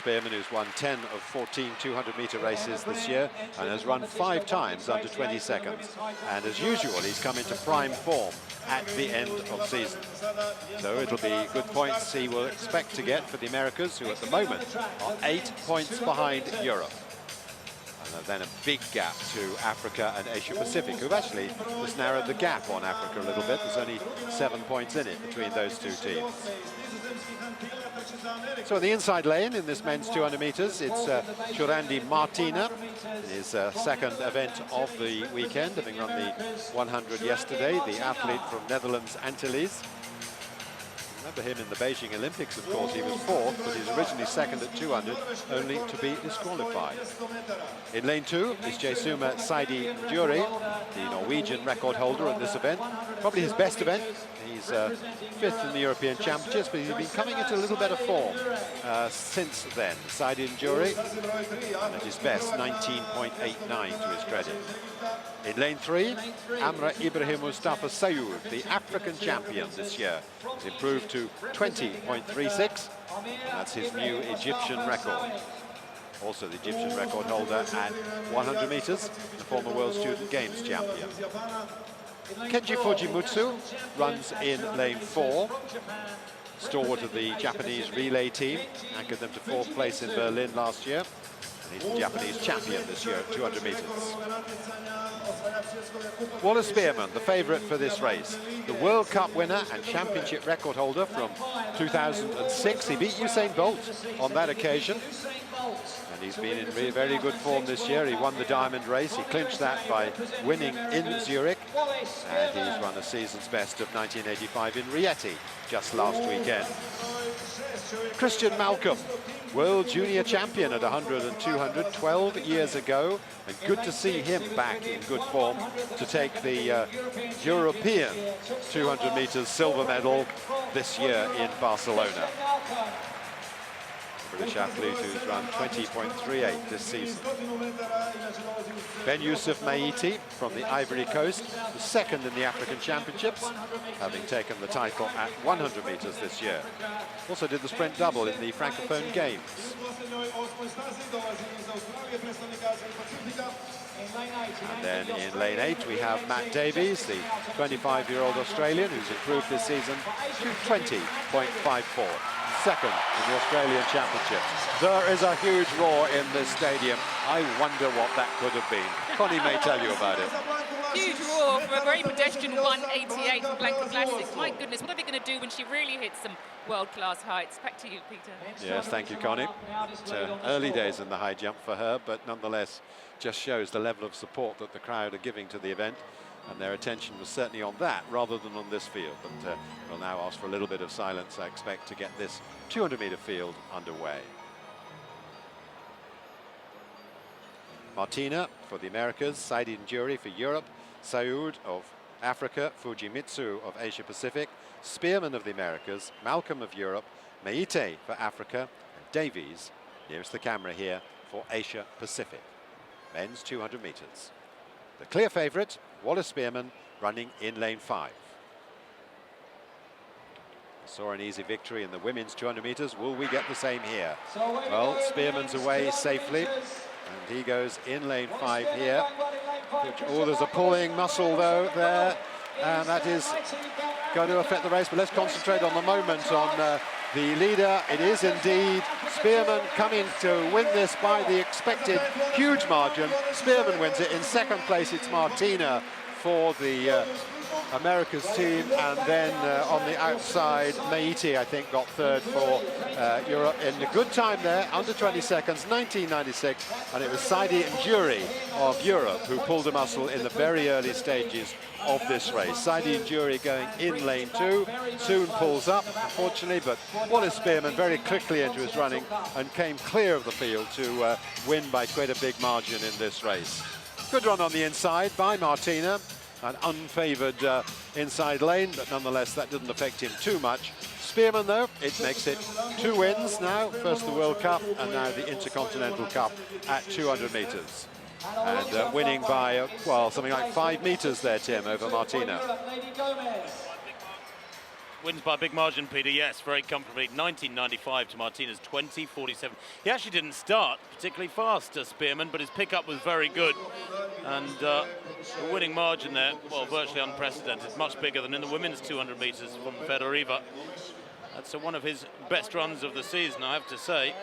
Spearmon, who's won 10 of 14 200-meter races this year and has run 5 times under 20 seconds. And as usual, he's come into prime form at the end of season. So it'll be good points he will expect to get for the Americas, who at the moment are 8 points behind Europe. And then a big gap to Africa and Asia Pacific, who've actually just narrowed the gap on Africa a little bit. There's only 7 points in it between those two teams. So in the inside lane in this men's 200 meters, it's Jurandi Martina, his second event of the weekend, having run the 100 yesterday, the athlete from Netherlands Antilles. Remember him in the Beijing Olympics, of course. He was 4th, but he's originally second at 200, only to be disqualified. In lane 2 is Jesuma Saidi Njuri, the Norwegian record holder at this event. Probably his best event. He's 5th in the European Championships, but he's been coming into a little better form since then. Saidi Njuri, at his best, 19.89 to his credit. In lane 3, Amra Ibrahim Mustafa Sayoud, the African champion this year, has improved to 20.36. That's his new Egyptian record. Also the Egyptian record holder at 100 meters, the former World Student Games champion. Kenji Fujimutsu runs in lane 4. Stalwart of the Japanese relay team, anchored them to 4th place in Berlin last year. And he's the Japanese champion this year at 200 meters. Wallace Spearmon, the favourite for this race. The World Cup winner and championship record holder from 2006. He beat Usain Bolt on that occasion. And he's been in very good form this year. He won the diamond race. He clinched that by winning in Zurich. And he's run a season's best of 1985 in Rieti just last weekend. Christian Malcolm, world junior champion at 100 and 200 12 years ago, and good to see him back in good form to take the European 200 meters silver medal this year in Barcelona. British athlete who's run 20.38 this season. Ben Youssef Maiti from the Ivory Coast was second in the African Championships, having taken the title at 100 meters this year. Also did the sprint double in the Francophone Games. And then in lane 8 we have Matt Davies, the 25-year-old Australian who's improved this season to 20.54. Second in the Australian Championships. There is a huge roar in this stadium. I wonder what that could have been. Connie may tell you about it. Huge roar for a very pedestrian 188 from Blanca Vlasic. My goodness, what are they going to do when she really hits some world-class heights? Back to you, Peter. Yes, thank you, Connie. It's early days in the high jump for her, but nonetheless just shows the level of support that the crowd are giving to the event. And their attention was certainly on that rather than on this field. But we'll now ask for a little bit of silence, I expect, to get this 200-meter field underway. Martina for the Americas, Saidi Njuri for Europe, Sayoud of Africa, Fujimitsu of Asia Pacific, Spearmon of the Americas, Malcolm of Europe, Meite for Africa, and Davies, nearest the camera here, for Asia Pacific. Men's 200 meters. The clear favourite, Wallace Spearmon, running in lane 5. Saw an easy victory in the women's 200 meters. Will we get the same here? Well, Spearmon's away safely, and he goes in lane 5 here. Oh, there's a pulling muscle though there, and that is going to affect the race. But let's concentrate on the moment on the leader. It is indeed Spearmon coming to win this by the expected huge margin. Spearmon wins it. In second place, it's Martina for the America's team, and then on the outside, Meite, I think, got third for Europe in a good time there, under 20 seconds, 1996, and it was Saidi Njuri of Europe who pulled a muscle in the very early stages of this race. Saidi Njuri going in lane 2, soon pulls up, unfortunately, but Wallace Spearmon very quickly into his running and came clear of the field to win by quite a big margin in this race. Good run on the inside by Martina. An unfavoured inside lane, but nonetheless that didn't affect him too much. Spearmon, though, it makes it 2 wins now. First the World Cup and now the Intercontinental Cup at 200 metres. And winning by, well, something like 5 metres there, Tim, over Martina. wins by a big margin, Peter. Yes, very comfortably. 19.95 to Martinez, 20.47. He actually didn't start particularly fast, Spearmon, but his pickup was very good. And the winning margin there, well, virtually unprecedented. Much bigger than in the women's 200 metres from Fedoriva. That's one of his best runs of the season, I have to say.